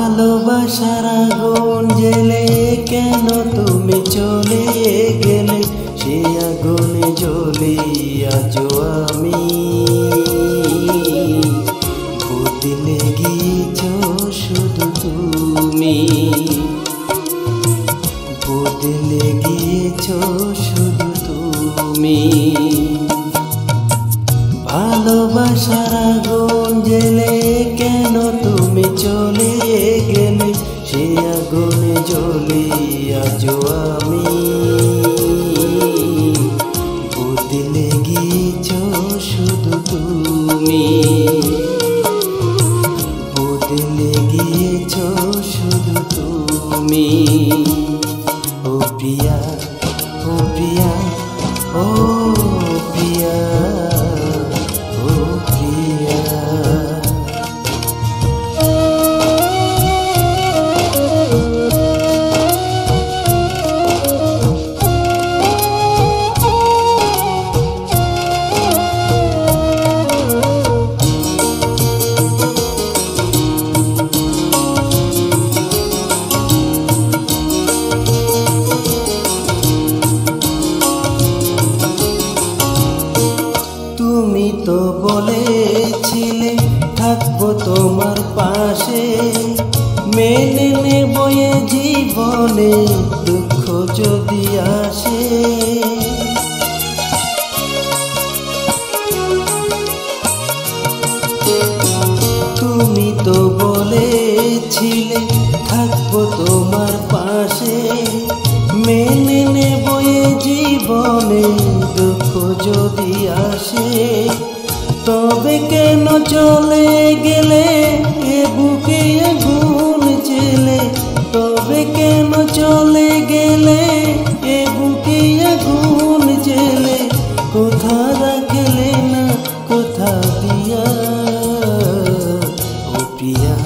ভালোবাসার আগুন জ্বেলে কেন তুমি চলে গেলে, সে আগুনে জ্বলি আজও আমি। বদলে গিয়েছ শুধু তুমি, বদলে গিয়েছ শুধু তুমি। ভালোবাসার আগুন জ্বেলে কেন তুমি চলে গেলে, সে আগুনে জ্বলি আজও আমি। বদলে গিয়েছ শুধু তুমি, বদলে গিয়েছ শুধু তুমি। ও প্রিয়া, ও প্রিয়া, ও প্রিয়া, ও প্রিয়া। তুমি তো বলেছিলে থাকবো তোমার পাশে, মেনে নেব এ জীবনে দুঃখ যদি আসে। তুমি তো বলেছিলে থাকবো তোমার পাশে, মেনে নেব এ জীবনে দুঃখ যদি আসে। তবে কেন চলে গেলে এ বুকে আগুন জ্বেলে, তবে কেন চলে গেলে এ বুকে আগুন জ্বেলে। কোথা রাখলে না কোথা দিয়া, ও প্রিয়া,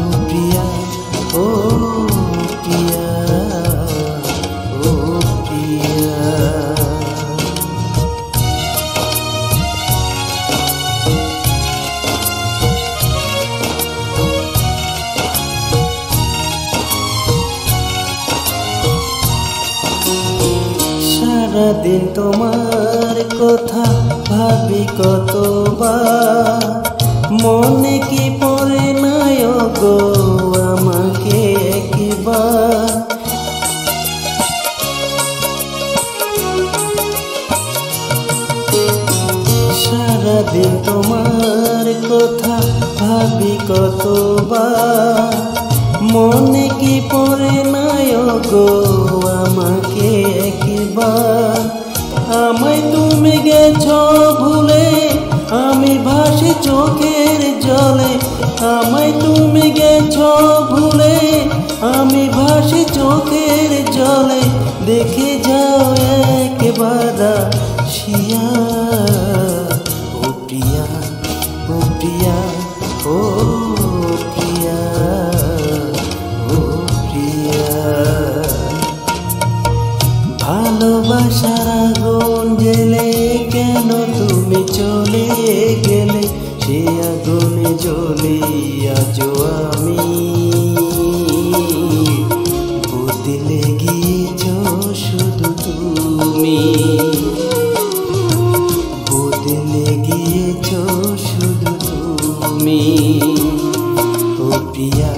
ও প্রিয়া, ও প্রিয়া, ও প্রিয়া। সারাদিন তোমার কথা ভাবি কতবার, মনে কি পড়ে নাই গো আমাকে একবার। সারাদিন তোমার কথা ভাবি কতবার, মনে কি পড়ে নাই গো আমাকে একবার। আমায় তুমি গেছ ভুলে আমি ভাসি চোখের জলে, আমায় তুমি গেছ ভুলে আমি ভাসি চোখের জলে। দেখে যাও একবার শিয়া, ও প্রিয়া, ও প্রিয়া, ও প্রিয়া, ও প্রিয়া। ভালোবাসার আগুন জ্বেলে কেন তুমি চলে গেলে, সে আগুনে জ্বলি আজও আমি। বদলে গিয়েছ শুধু তুমি, বদলে গিয়েছ শুধু তুমি। ও প্রিয়া,